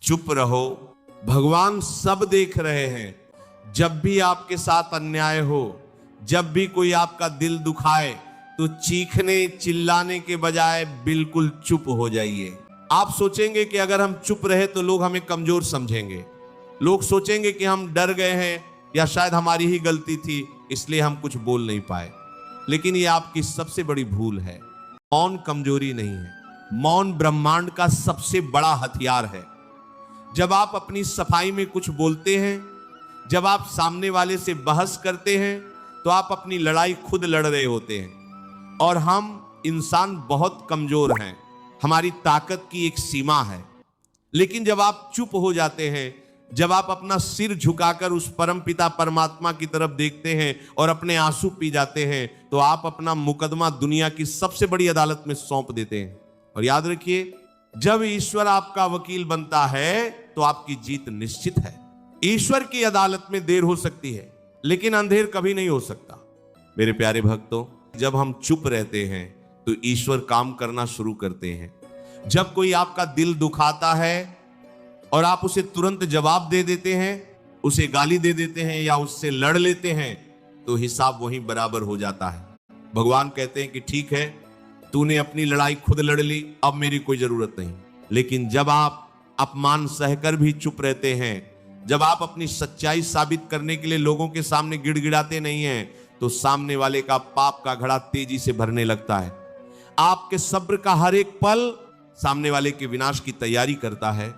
चुप रहो, भगवान सब देख रहे हैं। जब भी आपके साथ अन्याय हो, जब भी कोई आपका दिल दुखाए, तो चीखने चिल्लाने के बजाय बिल्कुल चुप हो जाइए। आप सोचेंगे कि अगर हम चुप रहे तो लोग हमें कमजोर समझेंगे, लोग सोचेंगे कि हम डर गए हैं या शायद हमारी ही गलती थी इसलिए हम कुछ बोल नहीं पाए। लेकिन ये आपकी सबसे बड़ी भूल है। मौन कमजोरी नहीं है, मौन ब्रह्मांड का सबसे बड़ा हथियार है। जब आप अपनी सफाई में कुछ बोलते हैं, जब आप सामने वाले से बहस करते हैं, तो आप अपनी लड़ाई खुद लड़ रहे होते हैं। और हम इंसान बहुत कमजोर हैं, हमारी ताकत की एक सीमा है। लेकिन जब आप चुप हो जाते हैं, जब आप अपना सिर झुकाकर उस परम पिता परमात्मा की तरफ देखते हैं और अपने आंसू पी जाते हैं, तो आप अपना मुकदमा दुनिया की सबसे बड़ी अदालत में सौंप देते हैं। और याद रखिए, जब ईश्वर आपका वकील बनता है तो आपकी जीत निश्चित है। ईश्वर की अदालत में देर हो सकती है, लेकिन अंधेर कभी नहीं हो सकता। मेरे प्यारे भक्तों, जब हम चुप रहते हैं तो ईश्वर काम करना शुरू करते हैं। जब कोई आपका दिल दुखाता है और आप उसे तुरंत जवाब दे देते हैं, उसे गाली दे देते हैं या उससे लड़ लेते हैं, तो हिसाब वहीं बराबर हो जाता है। भगवान कहते हैं कि ठीक है, तूने अपनी लड़ाई खुद लड़ ली, अब मेरी कोई जरूरत नहीं। लेकिन जब आप अपमान सहकर भी चुप रहते हैं, जब आप अपनी सच्चाई साबित करने के लिए लोगों के सामने गिड़गिड़ाते नहीं हैं, तो सामने वाले का पाप का घड़ा तेजी से भरने लगता है। आपके सब्र का हर एक पल सामने वाले के विनाश की तैयारी करता है।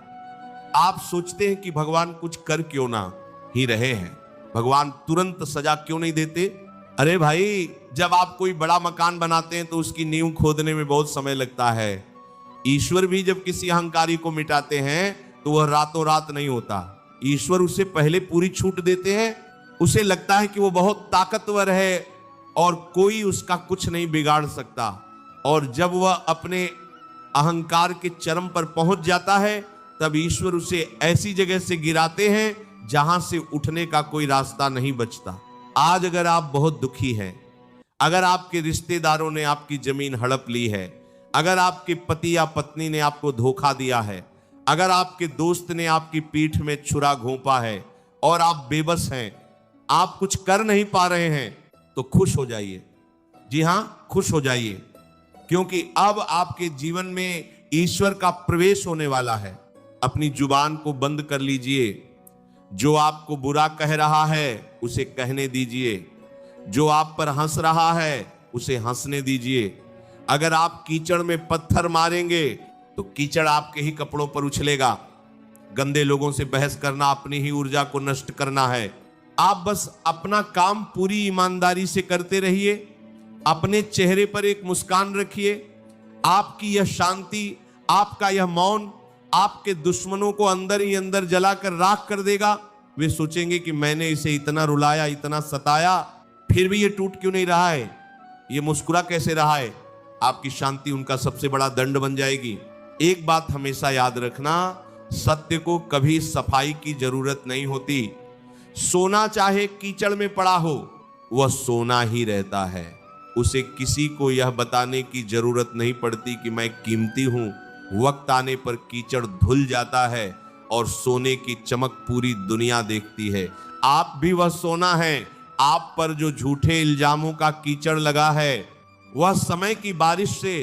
आप सोचते हैं कि भगवान कुछ कर क्यों ना ही रहे हैं, भगवान तुरंत सजा क्यों नहीं देते। अरे भाई, जब आप कोई बड़ा मकान बनाते हैं तो उसकी नींव खोदने में बहुत समय लगता है। ईश्वर भी जब किसी अहंकारी को मिटाते हैं तो वह रातों रात नहीं होता। ईश्वर उसे पहले पूरी छूट देते हैं। उसे लगता है कि वो बहुत ताकतवर है और कोई उसका कुछ नहीं बिगाड़ सकता। और जब वह अपने अहंकार के चरम पर पहुंच जाता है, तब ईश्वर उसे ऐसी जगह से गिराते हैं जहां से उठने का कोई रास्ता नहीं बचता। आज अगर आप बहुत दुखी हैं, अगर आपके रिश्तेदारों ने आपकी जमीन हड़प ली है, अगर आपके पति या पत्नी ने आपको धोखा दिया है, अगर आपके दोस्त ने आपकी पीठ में छुरा घोंपा है और आप बेबस हैं, आप कुछ कर नहीं पा रहे हैं, तो खुश हो जाइए। जी हां, खुश हो जाइए, क्योंकि अब आपके जीवन में ईश्वर का प्रवेश होने वाला है। अपनी जुबान को बंद कर लीजिए। जो आपको बुरा कह रहा है उसे कहने दीजिए, जो आप पर हंस रहा है उसे हंसने दीजिए। अगर आप कीचड़ में पत्थर मारेंगे तो कीचड़ आपके ही कपड़ों पर उछलेगा। गंदे लोगों से बहस करना अपनी ही ऊर्जा को नष्ट करना है। आप बस अपना काम पूरी ईमानदारी से करते रहिए, अपने चेहरे पर एक मुस्कान रखिए। आपकी यह शांति, आपका यह मौन आपके दुश्मनों को अंदर ही अंदर जलाकर राख कर देगा। वे सोचेंगे कि मैंने इसे इतना रुलाया, इतना सताया, फिर भी ये टूट क्यों नहीं रहा है, ये मुस्कुरा कैसे रहा है। आपकी शांति उनका सबसे बड़ा दंड बन जाएगी। एक बात हमेशा याद रखना, सत्य को कभी सफाई की जरूरत नहीं होती। सोना चाहे कीचड़ में पड़ा हो, वह सोना ही रहता है। उसे किसी को यह बताने की जरूरत नहीं पड़ती कि मैं कीमती हूं। वक्त आने पर कीचड़ धुल जाता है और सोने की चमक पूरी दुनिया देखती है। आप भी वह सोना हैं। आप पर जो झूठे इल्जामों का कीचड़ लगा है, वह समय की बारिश से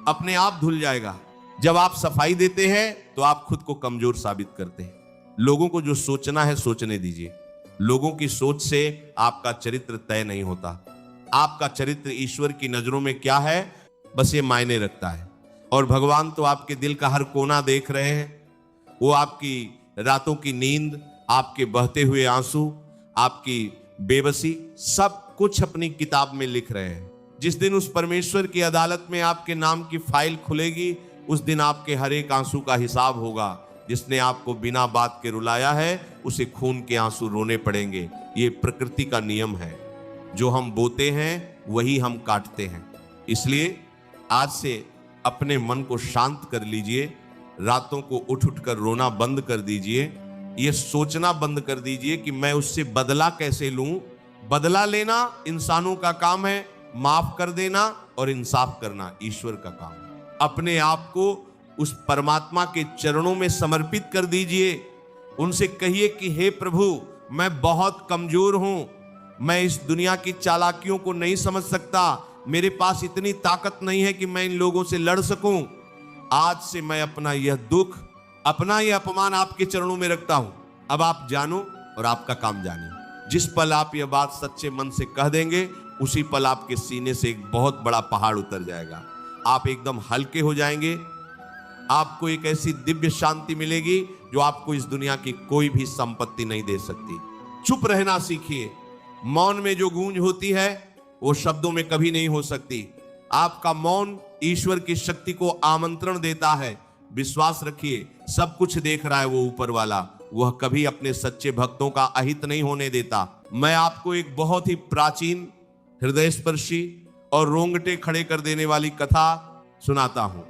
अपने आप धुल जाएगा। जब आप सफाई देते हैं तो आप खुद को कमजोर साबित करते हैं। लोगों को जो सोचना है सोचने दीजिए। लोगों की सोच से आपका चरित्र तय नहीं होता। आपका चरित्र ईश्वर की नजरों में क्या है, बस ये मायने रखता है। और भगवान तो आपके दिल का हर कोना देख रहे हैं। वो आपकी रातों की नींद, आपके बहते हुए आंसू, आपकी बेबसी, सब कुछ अपनी किताब में लिख रहे हैं। जिस दिन उस परमेश्वर की अदालत में आपके नाम की फाइल खुलेगी, उस दिन आपके हर एक आंसू का हिसाब होगा। जिसने आपको बिना बात के रुलाया है, उसे खून के आंसू रोने पड़ेंगे। ये प्रकृति का नियम है। जो हम बोते हैं वही हम काटते हैं। इसलिए आज से अपने मन को शांत कर लीजिए। रातों को उठ उठ कर रोना बंद कर दीजिए। ये सोचना बंद कर दीजिए कि मैं उससे बदला कैसे लूं। बदला लेना इंसानों का काम है, माफ कर देना और इंसाफ करना ईश्वर का काम है। अपने आप को उस परमात्मा के चरणों में समर्पित कर दीजिए। उनसे कहिए कि हे प्रभु, मैं बहुत कमजोर हूं, मैं इस दुनिया की चालाकियों को नहीं समझ सकता, मेरे पास इतनी ताकत नहीं है कि मैं इन लोगों से लड़ सकूं। आज से मैं अपना यह दुख, अपना यह अपमान आपके चरणों में रखता हूं। अब आप जानो और आपका काम जानिए। जिस पल आप यह बात सच्चे मन से कह देंगे, उसी पल आपके सीने से एक बहुत बड़ा पहाड़ उतर जाएगा। आप एकदम हल्के हो जाएंगे। आपको एक ऐसी दिव्य शांति मिलेगी जो आपको इस दुनिया की कोई भी संपत्ति नहीं दे सकती। चुप रहना सीखिए। मौन में जो गूंज होती है वो शब्दों में कभी नहीं हो सकती। आपका मौन ईश्वर की शक्ति को आमंत्रण देता है। विश्वास रखिए, सब कुछ देख रहा है वो ऊपर वाला। वह कभी अपने सच्चे भक्तों का अहित नहीं होने देता। मैं आपको एक बहुत ही प्राचीन, हृदयस्पर्शी और रोंगटे खड़े कर देने वाली कथा सुनाता हूं।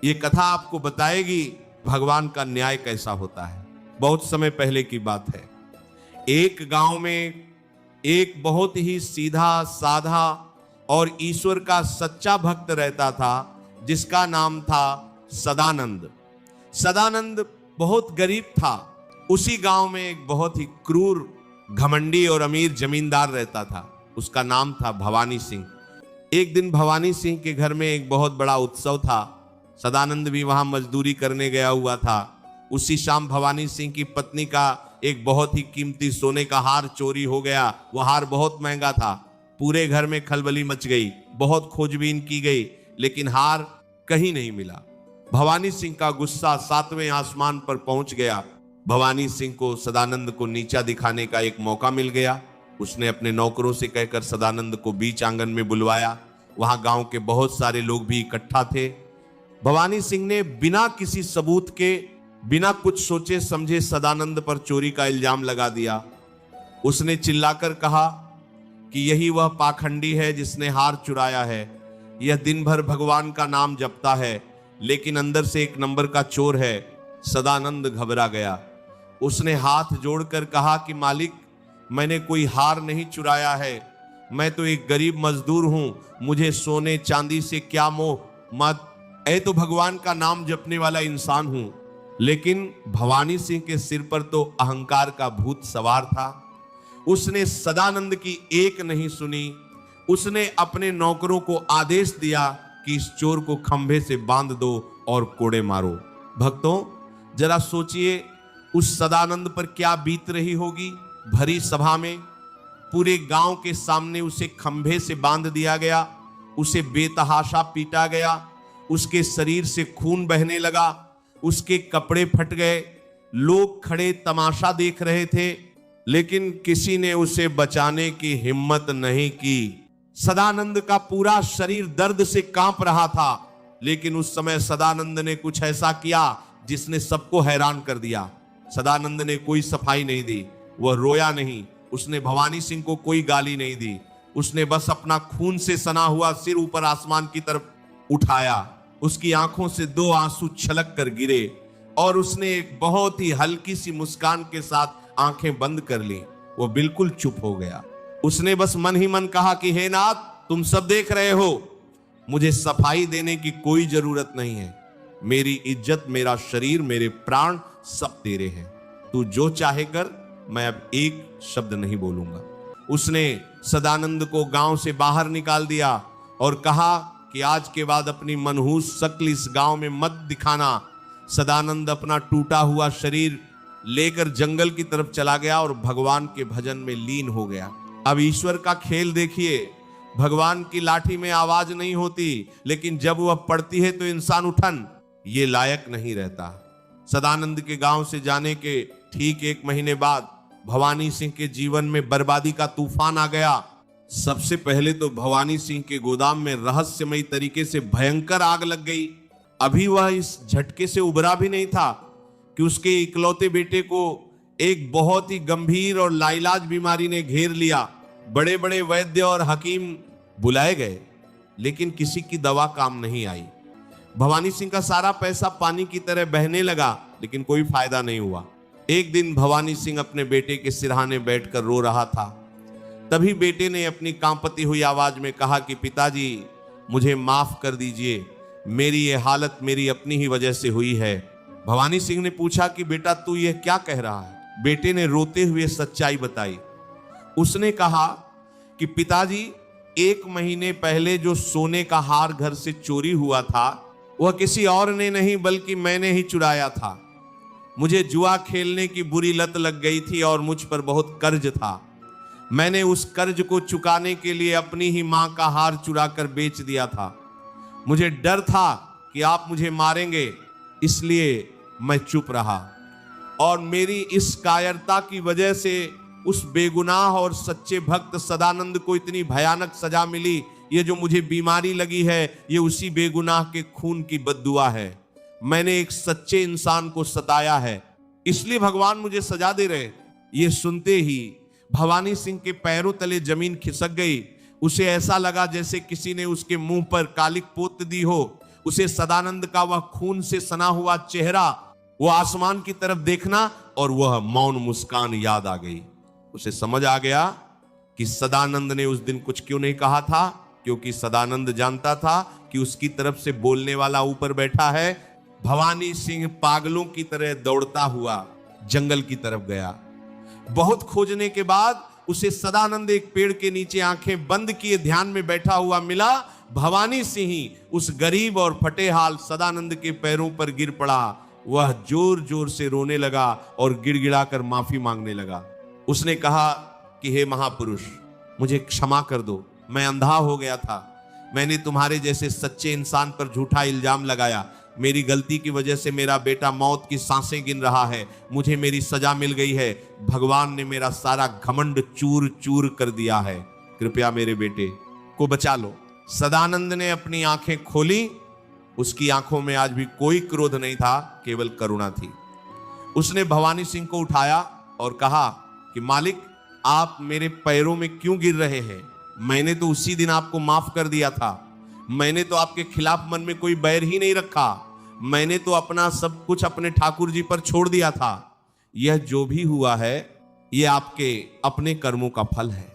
ये कथा आपको बताएगी भगवान का न्याय कैसा होता है। बहुत समय पहले की बात है। एक गांव में एक बहुत ही सीधा साधा और ईश्वर का सच्चा भक्त रहता था, जिसका नाम था सदानंद। सदानंद बहुत गरीब था। उसी गांव में एक बहुत ही क्रूर, घमंडी और अमीर जमींदार रहता था। उसका नाम था भवानी सिंह। एक दिन भवानी सिंह के घर में एक बहुत बड़ा उत्सव था। सदानंद भी वहां मजदूरी करने गया हुआ था। उसी शाम भवानी सिंह की पत्नी का एक बहुत ही कीमती सोने का हार चोरी हो गया। वह हार बहुत महंगा था। पूरे घर में खलबली मच गई। बहुत खोजबीन की गई, लेकिन हार कहीं नहीं मिला। भवानी सिंह का गुस्सा 7वें आसमान पर पहुंच गया। भवानी सिंह को सदानंद को नीचा दिखाने का एक मौका मिल गया। उसने अपने नौकरों से कहकर सदानंद को बीच आंगन में बुलवाया। वहां गांव के बहुत सारे लोग भी इकट्ठा थे। भवानी सिंह ने बिना किसी सबूत के, बिना कुछ सोचे समझे सदानंद पर चोरी का इल्जाम लगा दिया। उसने चिल्लाकर कहा कि यही वह पाखंडी है जिसने हार चुराया है। यह दिन भर भगवान का नाम जपता है, लेकिन अंदर से एक नंबर का चोर है। सदानंद घबरा गया। उसने हाथ जोड़कर कहा कि मालिक, मैंने कोई हार नहीं चुराया है। मैं तो एक गरीब मजदूर हूं। मुझे सोने चांदी से क्या मोह, मत ऐ तो भगवान का नाम जपने वाला इंसान हूं। लेकिन भवानी सिंह के सिर पर तो अहंकार का भूत सवार था। उसने सदानंद की एक नहीं सुनी। उसने अपने नौकरों को आदेश दिया कि इस चोर को खंभे से बांध दो और कोड़े मारो। भक्तों, जरा सोचिए उस सदानंद पर क्या बीत रही होगी। भरी सभा में पूरे गांव के सामने उसे खंभे से बांध दिया गया। उसे बेतहाशा पीटा गया। उसके शरीर से खून बहने लगा। उसके कपड़े फट गए। लोग खड़े तमाशा देख रहे थे, लेकिन किसी ने उसे बचाने की हिम्मत नहीं की। सदानंद का पूरा शरीर दर्द से कांप रहा था, लेकिन उस समय सदानंद ने कुछ ऐसा किया जिसने सबको हैरान कर दिया। सदानंद ने कोई सफाई नहीं दी। वह रोया नहीं। उसने भवानी सिंह को कोई गाली नहीं दी। उसने बस अपना खून से सना हुआ सिर ऊपर आसमान की तरफ उठाया। उसकी आंखों से 2 आंसू छलक कर गिरे और उसने एक बहुत ही हल्की सी मुस्कान के साथ आंखें बंद कर ली। वो बिल्कुल चुप हो गया। उसने बस मन ही मन कहा कि हे नाथ, तुम सब देख रहे हो, मुझे सफाई देने की कोई जरूरत नहीं है। मेरी इज्जत, मेरा शरीर, मेरे प्राण सब तेरे हैं। तू जो चाहे कर, मैं अब एक शब्द नहीं बोलूंगा। उसने सदानंद को गांव से बाहर निकाल दिया और कहा कि आज के बाद अपनी मनहूस शक्ल इस गांव में मत दिखाना। सदानंद अपना टूटा हुआ शरीर लेकर जंगल की तरफ चला गया और भगवान के भजन में लीन हो गया। अब ईश्वर का खेल देखिए। भगवान की लाठी में आवाज नहीं होती, लेकिन जब वह पड़ती है तो इंसान उठन ये लायक नहीं रहता। सदानंद के गांव से जाने के ठीक 1 महीने बाद भवानी सिंह के जीवन में बर्बादी का तूफान आ गया। सबसे पहले तो भवानी सिंह के गोदाम में रहस्यमयी तरीके से भयंकर आग लग गई। अभी वह इस झटके से उबरा भी नहीं था कि उसके इकलौते बेटे को एक बहुत ही गंभीर और लाइलाज बीमारी ने घेर लिया। बड़े बड़े वैद्य और हकीम बुलाए गए, लेकिन किसी की दवा काम नहीं आई। भवानी सिंह का सारा पैसा पानी की तरह बहने लगा, लेकिन कोई फायदा नहीं हुआ। एक दिन भवानी सिंह अपने बेटे के सिरहाने बैठकर रो रहा था। तभी बेटे ने अपनी कांपती हुई आवाज में कहा कि पिताजी, मुझे माफ कर दीजिए। मेरी ये हालत मेरी अपनी ही वजह से हुई है। भवानी सिंह ने पूछा कि बेटा तू ये क्या कह रहा है? बेटे ने रोते हुए सच्चाई बताई। उसने कहा कि पिताजी, 1 महीने पहले जो सोने का हार घर से चोरी हुआ था वह किसी और ने नहीं बल्कि मैंने ही चुराया था। मुझे जुआ खेलने की बुरी लत लग गई थी और मुझ पर बहुत कर्ज था। मैंने उस कर्ज को चुकाने के लिए अपनी ही मां का हार चुरा कर बेच दिया था। मुझे डर था कि आप मुझे मारेंगे, इसलिए मैं चुप रहा। और मेरी इस कायरता की वजह से उस बेगुनाह और सच्चे भक्त सदानंद को इतनी भयानक सजा मिली। ये जो मुझे बीमारी लगी है ये उसी बेगुनाह के खून की बद्दुआ है। मैंने एक सच्चे इंसान को सताया है, इसलिए भगवान मुझे सजा दे रहे। ये सुनते ही भवानी सिंह के पैरों तले जमीन खिसक गई। उसे ऐसा लगा जैसे किसी ने उसके मुंह पर कालिक पोत दी हो। उसे सदानंद का वह खून से सना हुआ चेहरा, वो आसमान की तरफ देखना और वह मौन मुस्कान याद आ गई। उसे समझ आ गया कि सदानंद ने उस दिन कुछ क्यों नहीं कहा था, क्योंकि सदानंद जानता था कि उसकी तरफ से बोलने वाला ऊपर बैठा है। भवानी सिंह पागलों की तरह दौड़ता हुआ जंगल की तरफ गया। बहुत खोजने के बाद उसे सदानंद एक पेड़ के नीचे आंखें बंद किए ध्यान में बैठा हुआ मिला। भवानी सिंह ही उस गरीब और फटे हाल सदानंद के पैरों पर गिर पड़ा। वह जोर जोर से रोने लगा और गिड़गिड़ाकर माफी मांगने लगा। उसने कहा कि हे महापुरुष, मुझे क्षमा कर दो, मैं अंधा हो गया था। मैंने तुम्हारे जैसे सच्चे इंसान पर झूठा इल्जाम लगाया। मेरी गलती की वजह से मेरा बेटा मौत की सांसें गिन रहा है। मुझे मेरी सजा मिल गई है। भगवान ने मेरा सारा घमंड चूर चूर कर दिया है। कृपया मेरे बेटे को बचा लो। सदानंद ने अपनी आंखें खोली। उसकी आंखों में आज भी कोई क्रोध नहीं था, केवल करुणा थी। उसने भवानी सिंह को उठाया और कहा कि मालिक, आप मेरे पैरों में क्यों गिर रहे हैं? मैंने तो उसी दिन आपको माफ कर दिया था। मैंने तो आपके खिलाफ मन में कोई बैर ही नहीं रखा। मैंने तो अपना सब कुछ अपने ठाकुर जी पर छोड़ दिया था। यह जो भी हुआ है यह आपके अपने कर्मों का फल है।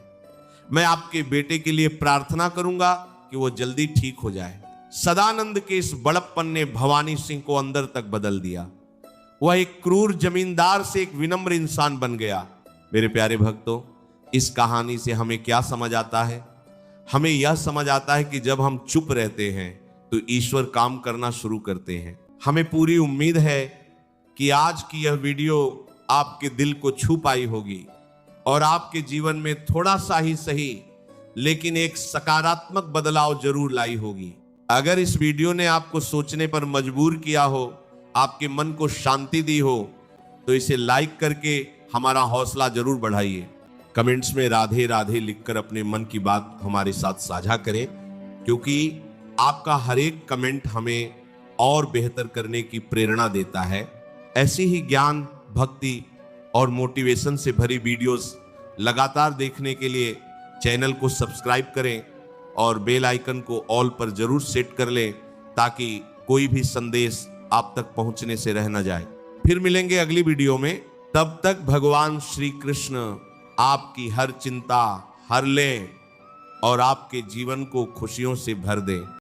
मैं आपके बेटे के लिए प्रार्थना करूंगा कि वो जल्दी ठीक हो जाए। सदानंद के इस बड़प्पन ने भवानी सिंह को अंदर तक बदल दिया। वह एक क्रूर जमींदार से एक विनम्र इंसान बन गया। मेरे प्यारे भक्तों, इस कहानी से हमें क्या समझ आता है? हमें यह समझ आता है कि जब हम चुप रहते हैं तो ईश्वर काम करना शुरू करते हैं। हमें पूरी उम्मीद है कि आज की यह वीडियो आपके दिल को छू पाई होगी और आपके जीवन में थोड़ा सा ही सही लेकिन एक सकारात्मक बदलाव जरूर लाई होगी। अगर इस वीडियो ने आपको सोचने पर मजबूर किया हो, आपके मन को शांति दी हो, तो इसे लाइक करके हमारा हौसला जरूर बढ़ाइए। कमेंट्स में राधे राधे लिखकर अपने मन की बात हमारे साथ साझा करें, क्योंकि आपका हर एक कमेंट हमें और बेहतर करने की प्रेरणा देता है। ऐसी ही ज्ञान, भक्ति और मोटिवेशन से भरी वीडियोस लगातार देखने के लिए चैनल को सब्सक्राइब करें और बेल आइकन को ऑल पर जरूर सेट कर लें, ताकि कोई भी संदेश आप तक पहुंचने से रह न जाए। फिर मिलेंगे अगली वीडियो में। तब तक भगवान श्री कृष्ण आपकी हर चिंता हर लें और आपके जीवन को खुशियों से भर दें।